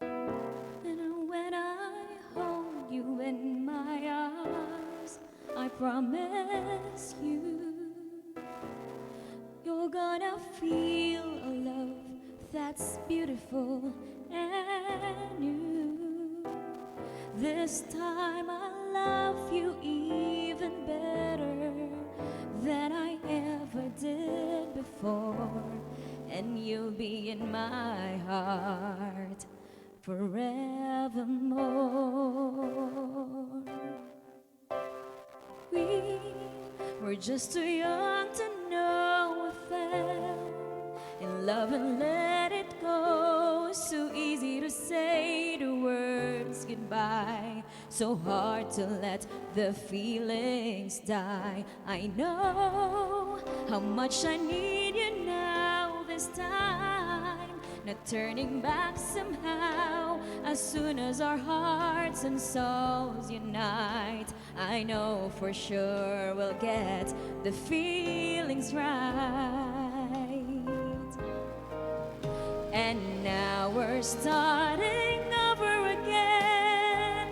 And when I hold you in my arms, I promise you, you're gonna feel a love that's beautiful and new. This time I'll love you even better than I ever did before, and you'll be in my heart forevermore. We were just too young to know we fell in love and let it go. So easy to say the words goodbye, so hard to let the feelings die. I know how much I need you now this time, not turning back somehow. As soon as our hearts and souls unite, I know for sure we'll get the feelings right. And And now we're starting over again.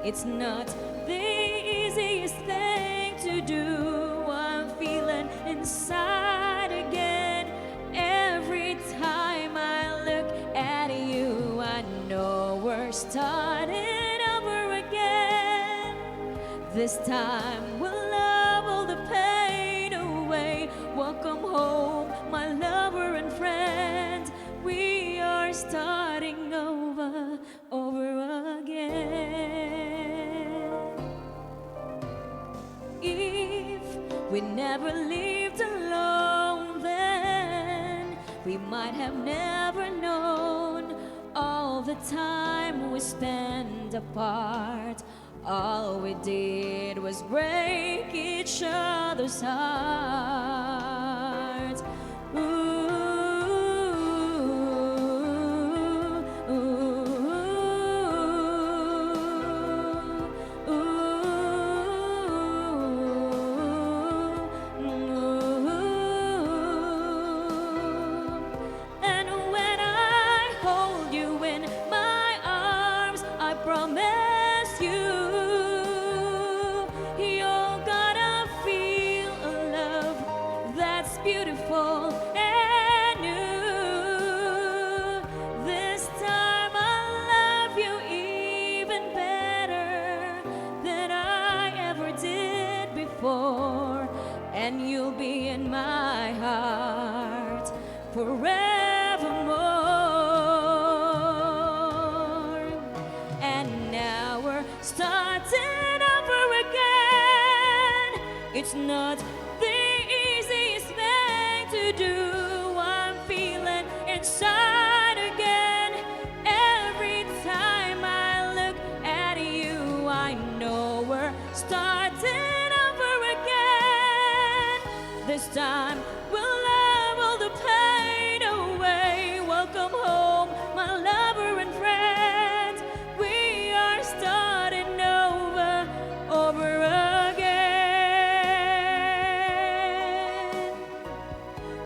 It's not the easiest thing to do. I'm feeling inside again. Every time I look at you, I know we're starting over again. This time we'll love all the pain away. Welcome home, my lover and friend. We are starting over again. If we never lived alone, then we might have never known all the time we spent apart. All we did was break each other's hearts. And when I hold you in my arms, I promise you, you're gonna feel a love that's beautiful and new. This time I'll love you even better than I ever did before, and you'll be in my heart forevermore. And now we're starting over again. It's not the easiest thing to do. I'm feeling inside again. Every time I look at you, I know we're starting over again. This time we'll love all the pain away. Welcome home, my lover and friend. We are starting over again.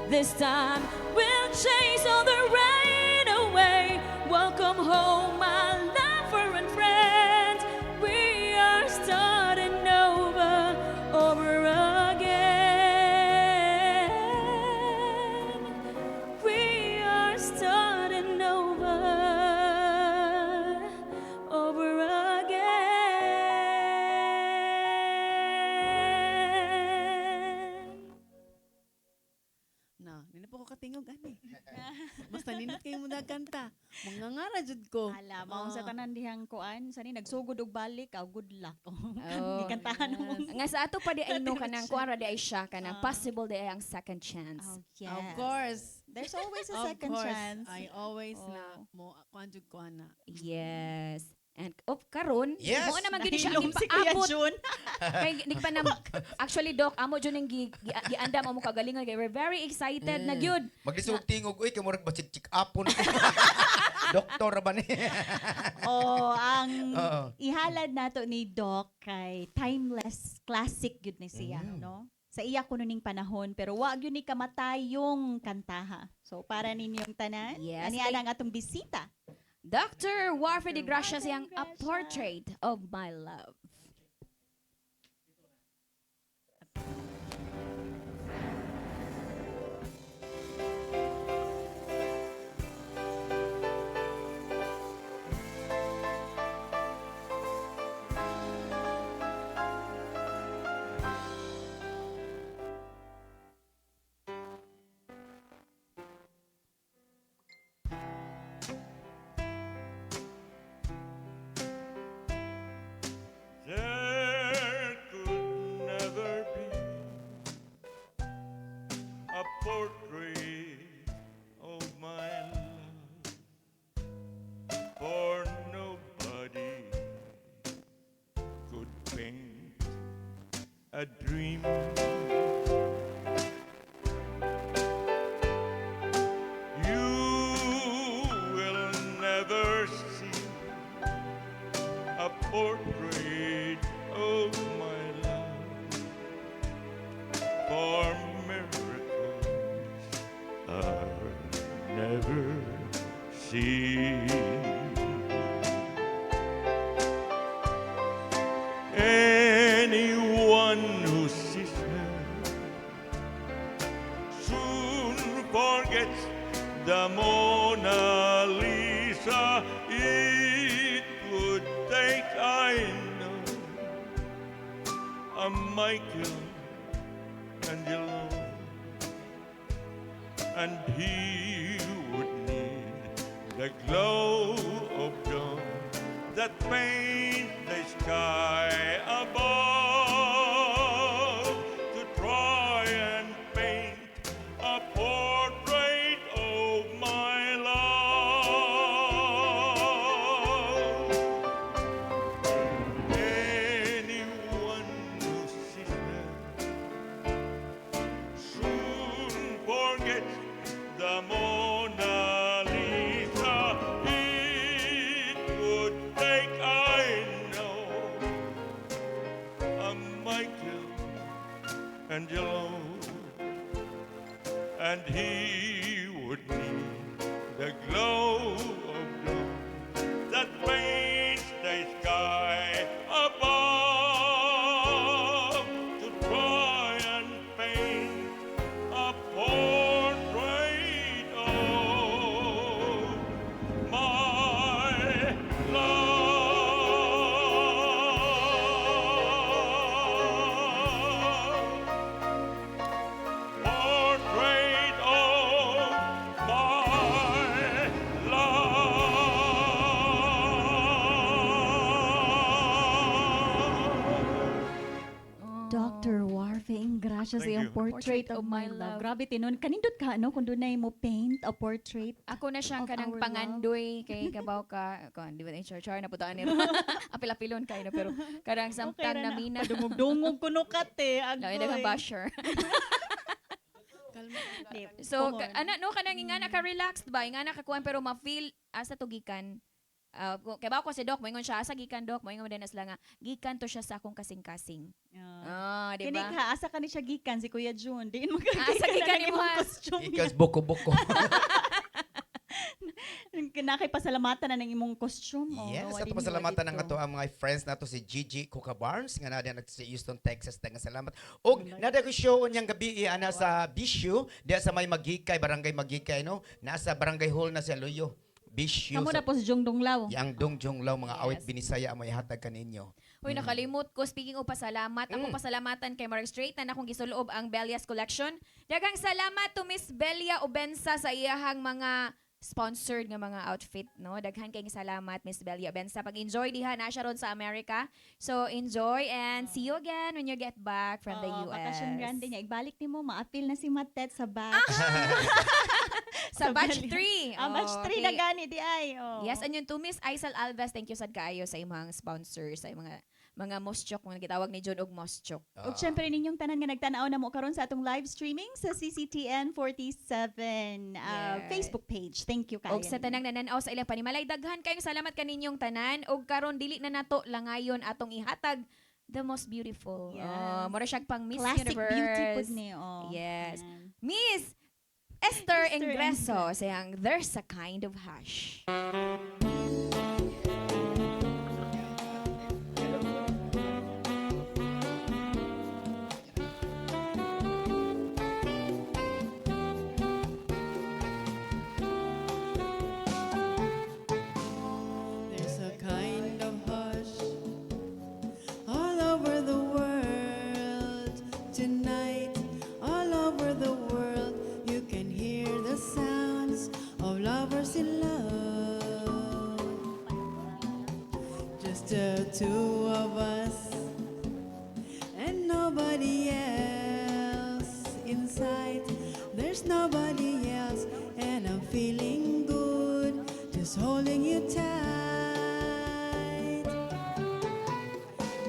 This time we'll chase all the rain away. Welcome home, my lover and friend. We are starting over again. We are starting over again. Na, nina po ko katingog ani. Basta ninot kayo mo nagkanta. Mga ngara jud ko. Ala, maong sa Oo. tanan dihang kuan, sani nagsugod og balik, good luck. Oh, Gikantahan mo. Nga sa ato pa di ay no kanang kuan ra di ay siya kanang possible di ay ang second chance. Yes. Of course. There's always a Of second course. chance. I always Oh. na mo kuan jud ko ana. Yes. And karon, Yes. mo naman gid siya Nahilom si Kuya gipaabot. Jun. Kay di pa na actually doc amo jud ning giandam amo kagalingon kay we're very excited na gyud. Maglisog tingog, uy, kamurag basig check upon. Doktor ba ni? Oh, ang Oo. ihalad nato ni Doc kay timeless classic gyud ni siya, no? Sa iya kuno ning panahon pero wa gyud ni kamatay yung kantaha. So para ninyong tanan, Yes, ani ang atong bisita. Dr. Warford de Gracia siyang A Portrait of My Love. There could never be a portrait of my love, for nobody could paint a dream. You will never see a portrait of my love, for miracles forgets the Mona Lisa. It would take, I know, a Michelangelo, and he would need the glow of dawn that paint the sky above to try and paint a portrait of my love. Anyone who sees her soon forgets the Mona Lisa. It would take, I know, a Michelangelo, and he would need the glow of dawn that paints the sky above to try and paint a portrait of my love. Portrait of my Dr. Warving, gracias sa Thank iyong you. portrait of my love. Grabe, tinon. Kanindot ka, no? Kung doon na mo paint a portrait. Ako na siyang Of kanang our pangandoy kay kabaw ka. Di ba yung char na putaan nila. Apil-apilon kayo na pero karang samtang na mina. Dungog ko no kate. Lain na basher. So, no kanang ingana ka relaxed ba? Ingana ka kuan pero ma-feel asa to gikan. Kaya ba ako si Doc, moingon siya, asa gikan Doc, moingon mo din asla nga, gikan to siya sa akong kasing-kasing. Di Kini ba? ka, asa ka ni siya gikan, si Kuya June. Diin mo Asa gikan ni Mas? Ikas boko-boko. Nakay pasalamatan na ng imong costume. Yes, ato pasalamatan ng ato ang mga friends nato si Gigi Coca Barnes nga nadia nagto sa Houston, Texas. Daghang salamat. Og nada ko show unyang gabi ana sa Bishu, diya sa may Magikay, Barangay Magikay no. Nasa Barangay Hall na sa Luyo. Bishu. Amo na po si Jong Donglaw. Yang Dongjonglaw mga awit binisaya mo ihatag kaninyo. Uy, nakalimot ko. Speaking of pasalamat, ako pasalamatan kay Mark Straight na akong gisuloob ang Belias Collection. Daghang salamat to Miss Belia Obensa sa iyahang mga sponsored nga mga outfit, no? Daghan kayong salamat, Miss Belia Obensa. Pag-enjoy diha na siya ron sa Amerika. So, enjoy and see you again when you get back from the US. Bakasyon grande niya. Ibalik ni mo, ma-appeal na si Matet sa batch. Sa batch 3. Batch 3 na gani di ay. Yes, and yun to Miss Aisel Alves, thank you sad kaayo sa imong sponsors, sa mga moschok, mga gitawag ni John og moschok. Ug syempre ninyong tanan nga nagtanaw na mo karon sa atong live streaming sa CCTN 47 Facebook page. Thank you kayo. Og sa tanang nananaw sa ilang panimalay, daghan kayong salamat kaninyong tanan. Og karon dili na nato langayon atong ihatag the most beautiful. Yes. Mura siyang pang Miss Classic Universe. beauty po ni. Yes. Miss Esther Ingreso sayang there's a kind of hush. There's a kind of hush all over the world tonight. All over the world, you can hear the sounds of lovers in love. Just the two of us and nobody else inside. There's nobody else, and I'm feeling good, just holding you tight.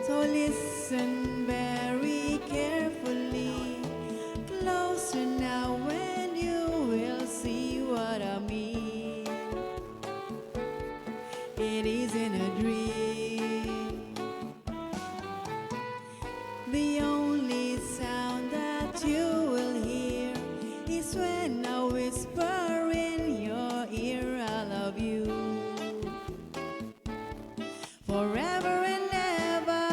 So listen very carefully, closer now, when you will see what I mean. It isn't a dream. The only sound that you will hear is when I whisper in your ear, I love you. Forever and ever.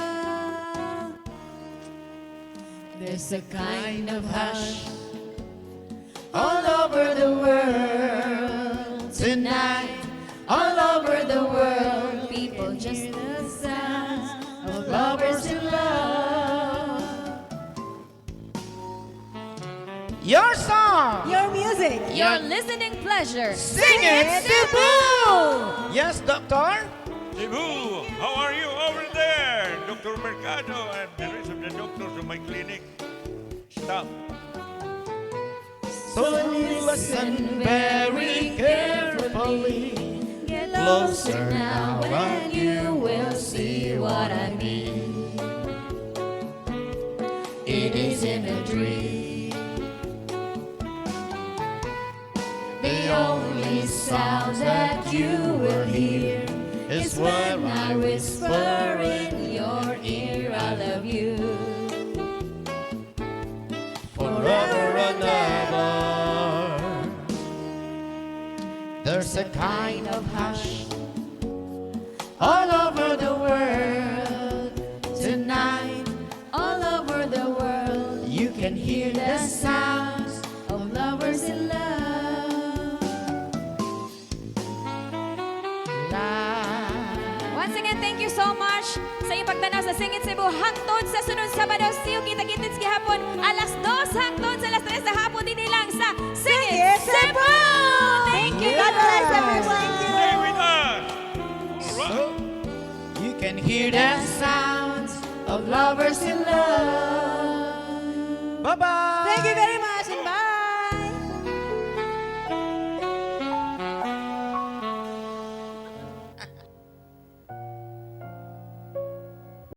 There's a kind of hush all over over the world tonight. All over the world, People just the sounds of lovers in love. Your song! Your music. your listening pleasure. Sing it, Cebu! Yes, Doctor? Cebu, how are you over there? Dr. Mercado and the rest of the doctors of my clinic. Stop. So listen very carefully. Get Closer now and you will see what I mean. It is imagery. The only sound that you will hear is when I whisper in your ear, I love you. Forever and ever. There's a kind of hush all over the world tonight. All over the world, You can hear the sounds of lovers in love. Once again, thank you so much sa iyong pagtanaw sa Singit Cebu. Hangtod sa sunod Sabado, see you kita-kitits gihapon alas 2 hangtod sa alas 3 sa hapon din lang sa Singit Cebu! Thank you! God bless everyone. Stay with us. All right. You can hear the sounds of lovers in love. Bye-bye. Thank you very much.